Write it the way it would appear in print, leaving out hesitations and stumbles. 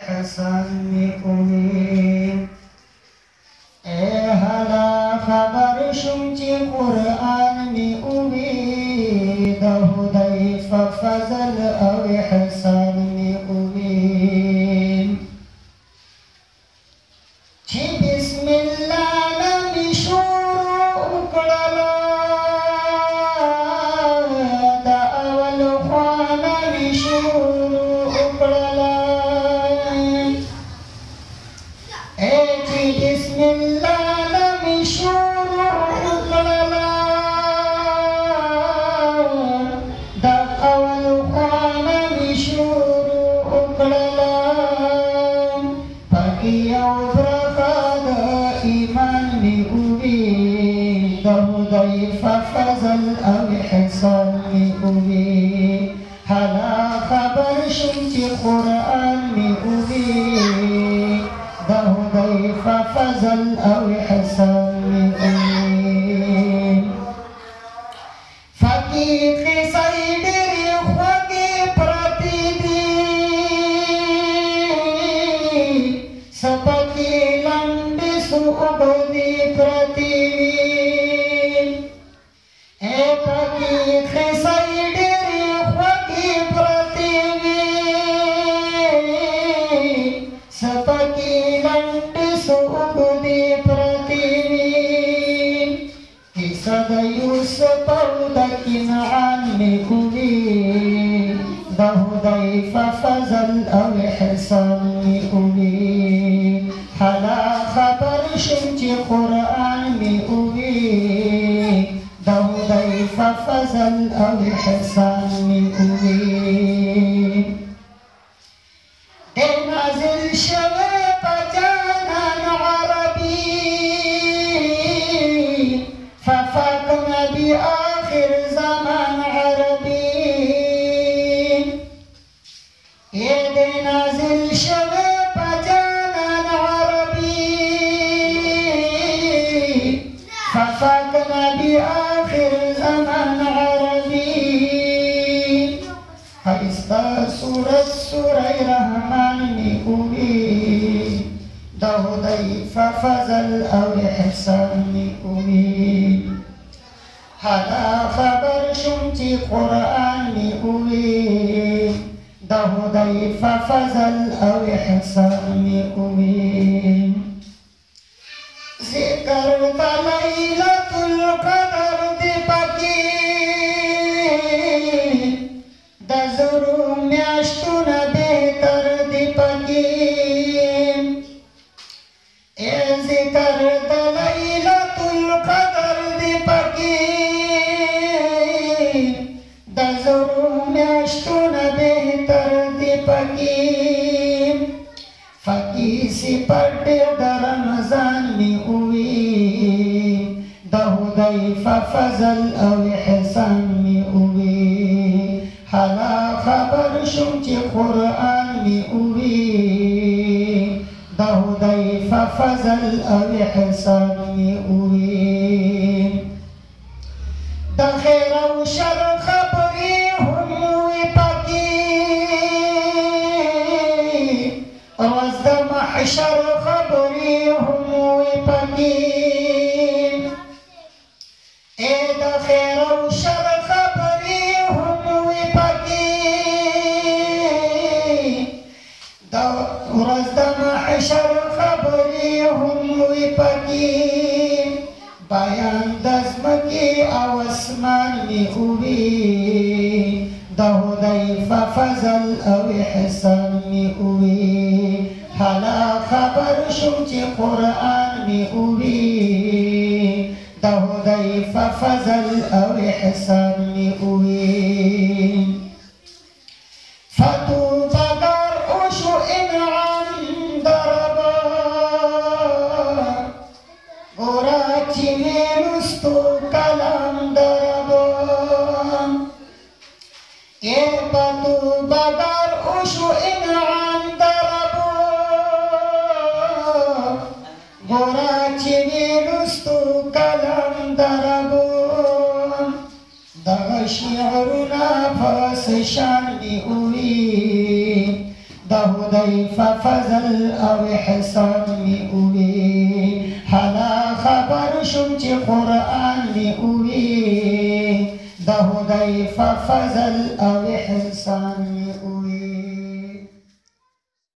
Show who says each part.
Speaker 1: حسن می اوی ای حالا خبر شم چی قرآن می اوی ده حذیفه فضل او حسن می اوی چی بسم الله نمی شروع کړلا دا اول خوا نمی شروع کړلا بسم الله نمی شروع کړلا دا اول خوا نمی شروع کړلا پکې یو برخه د ایمان می اوی د حذیفه فضل او حسن می اوی حالا خبر شم چې قرآن می اوی د حذیفه فضل او حسن می اوی فقیه قصې ډېرې خوږې پرتې دي سپکې لنډې څو اوږدې پرتې وي فقیه قصې ډېرې خوږې پرتې وي سپکې لنډې څو اوږدې پرتې وي کیسه د یوسف او د کنعان مې اوي د حذیفه فضل او حسن مې اوي حالا خبر شم چې قرآن مې اوي د حذیفه فضل او حسن مې اوي نازل شوی په جانان عربي ففاق نبی آخر زمان عربي نازل شوی په جانان عربي ففاق نبی آخر زمان عربي ښایسته صورت سوره رحمان می اوی د حذیفه فضل او حسن می اوی حالا خبر شم چې قرآن می اوی د حذیفه فضل او حسن می اوی ذکر د لیلة القدر دی پکې د زرو میاشتونه بهتر دی پکې ذکر د لیلة القدر دی پکې د زرو میاشتونه بهتر دی پکې فقیه صفت ډېر د رمضان می اوي د حذیفه فضل او حسن می اوي حالا خبر شم چې قرآن می اوي د حذیفه فضل او حسن می اوي د خیر او شر خبرې هم وي پکې ورځ د محشر خبرې هم وي پکې د خیر او شر خبرې هم وي پکې د ورځ د محشر خبرې هم وي پکې بیان د ځمکې او اسمان می اوي د حذیفه فضل او حسن می اوي حالا خبر شم چې قرآن می اوي د حذیفه فضل او حسن می اوي فطوبى در اوشو انعام دربا ګوره چې مې لوستو کلام دربا فطوبى در اوشو انعام دربا ګوره چې مې لوستو کلام دربا دغه شعرونه پس شان می اوي د حذیفه فضل او احسان می اوی حالا خبر شم چې قرآن می اوی د حذیفه فضل او احسان می اوی